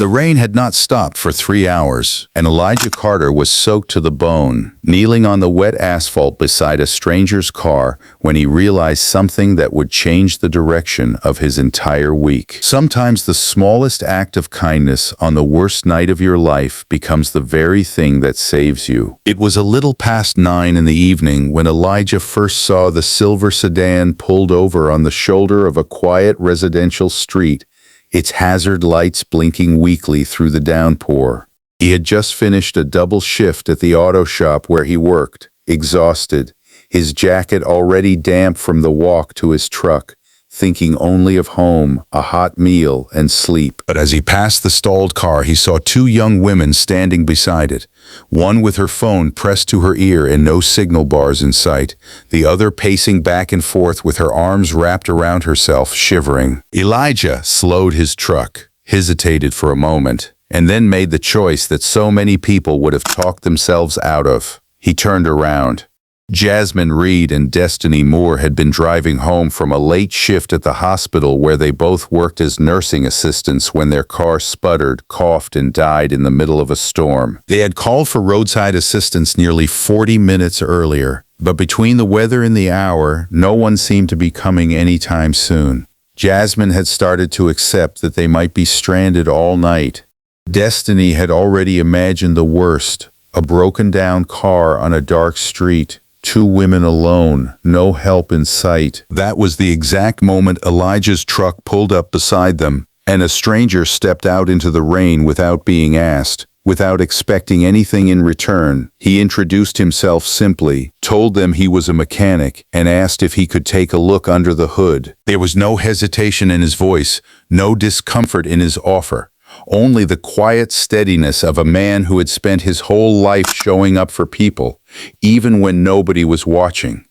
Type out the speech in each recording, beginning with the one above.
The rain had not stopped for 3 hours, and Elijah Carter was soaked to the bone, kneeling on the wet asphalt beside a stranger's car when he realized something that would change the direction of his entire week. Sometimes the smallest act of kindness on the worst night of your life becomes the very thing that saves you. It was a little past 9 in the evening when Elijah first saw the silver sedan pulled over on the shoulder of a quiet residential street, its hazard lights blinking weakly through the downpour. He had just finished a double shift at the auto shop where he worked, exhausted, his jacket already damp from the walk to his truck, thinking only of home, a hot meal, and sleep. But as he passed the stalled car, he saw 2 young women standing beside it, one with her phone pressed to her ear and no signal bars in sight, the other pacing back and forth with her arms wrapped around herself, shivering. Elijah slowed his truck, hesitated for a moment, and then made the choice that so many people would have talked themselves out of. He turned around. Jasmine Reed and Destiny Moore had been driving home from a late shift at the hospital where they both worked as nursing assistants when their car sputtered, coughed, and died in the middle of a storm. They had called for roadside assistance nearly 40 minutes earlier, but between the weather and the hour, no one seemed to be coming anytime soon. Jasmine had started to accept that they might be stranded all night. Destiny had already imagined the worst, a broken-down car on a dark street. 2 women alone, no help in sight. That was the exact moment Elijah's truck pulled up beside them, and a stranger stepped out into the rain without being asked, without expecting anything in return. He introduced himself simply, told them he was a mechanic, and asked if he could take a look under the hood. There was no hesitation in his voice, no discomfort in his offer. Only the quiet steadiness of a man who had spent his whole life showing up for people, even when nobody was watching.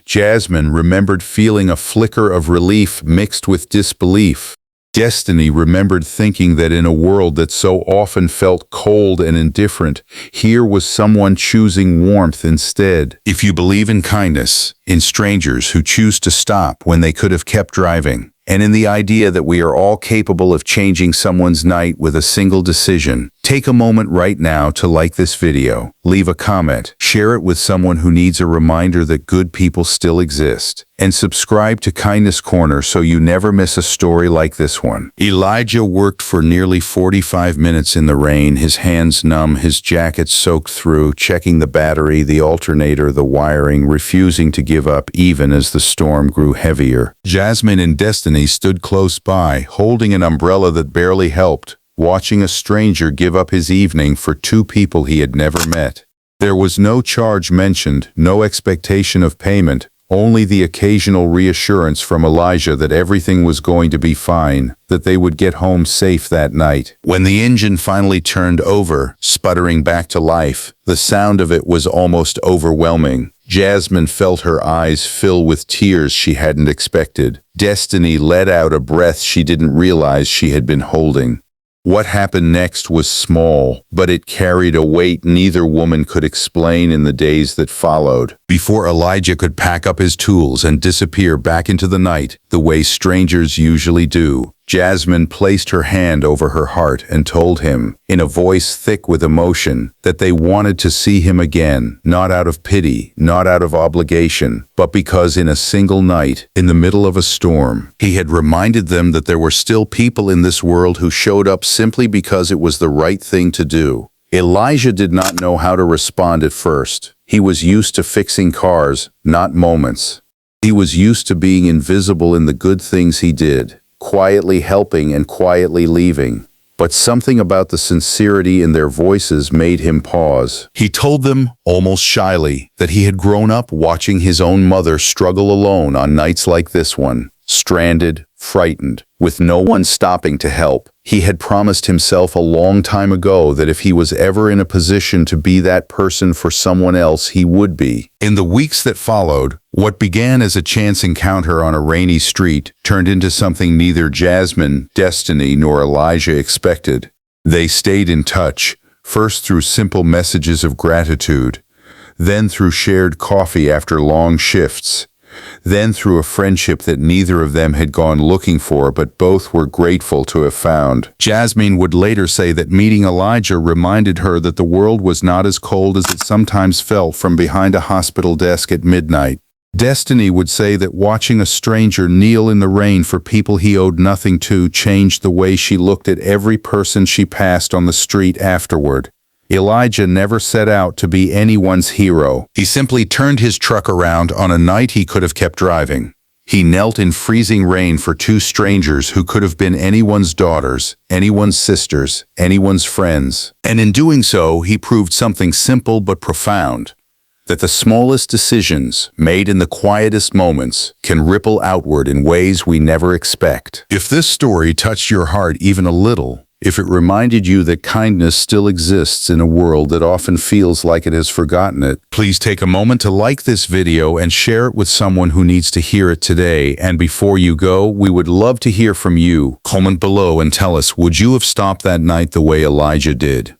Jasmine remembered feeling a flicker of relief mixed with disbelief. Destiny remembered thinking that in a world that so often felt cold and indifferent, here was someone choosing warmth instead. If you believe in kindness, in strangers who choose to stop when they could have kept driving, and in the idea that we are all capable of changing someone's night with a single decision, take a moment right now to like this video, leave a comment, share it with someone who needs a reminder that good people still exist, and subscribe to Kindness Corner so you never miss a story like this one. Elijah worked for nearly 45 minutes in the rain, his hands numb, his jacket soaked through, checking the battery, the alternator, the wiring, refusing to give up even as the storm grew heavier. Jasmine and Destiny stood close by, holding an umbrella that barely helped, watching a stranger give up his evening for 2 people he had never met. There was no charge mentioned, no expectation of payment, only the occasional reassurance from Elijah that everything was going to be fine, that they would get home safe that night. When the engine finally turned over, sputtering back to life, the sound of it was almost overwhelming. Jasmine felt her eyes fill with tears she hadn't expected. Destiny let out a breath she didn't realize she had been holding. What happened next was small, but it carried a weight neither woman could explain in the days that followed. Before Elijah could pack up his tools and disappear back into the night, the way strangers usually do, Jasmine placed her hand over her heart and told him, in a voice thick with emotion, that they wanted to see him again, not out of pity, not out of obligation, but because in a single night, in the middle of a storm, he had reminded them that there were still people in this world who showed up simply because it was the right thing to do. Elijah did not know how to respond at first. He was used to fixing cars, not moments. He was used to being invisible in the good things he did, quietly helping and quietly leaving. But something about the sincerity in their voices made him pause. He told them, almost shyly, that he had grown up watching his own mother struggle alone on nights like this one, stranded, frightened, with no one stopping to help. He had promised himself a long time ago that if he was ever in a position to be that person for someone else, he would be. In the weeks that followed, what began as a chance encounter on a rainy street turned into something neither Jasmine, Destiny, nor Elijah expected. They stayed in touch, first through simple messages of gratitude, then through shared coffee after long shifts, then through a friendship that neither of them had gone looking for but both were grateful to have found. Jasmine would later say that meeting Elijah reminded her that the world was not as cold as it sometimes felt from behind a hospital desk at midnight. Destiny would say that watching a stranger kneel in the rain for people he owed nothing to changed the way she looked at every person she passed on the street afterward. Elijah never set out to be anyone's hero. He simply turned his truck around on a night he could have kept driving. He knelt in freezing rain for two strangers who could have been anyone's daughters, anyone's sisters, anyone's friends. And in doing so, he proved something simple but profound: that the smallest decisions, made in the quietest moments, can ripple outward in ways we never expect. If this story touched your heart even a little, if it reminded you that kindness still exists in a world that often feels like it has forgotten it, please take a moment to like this video and share it with someone who needs to hear it today. And before you go, we would love to hear from you. Comment below and tell us, would you have stopped that night the way Elijah did?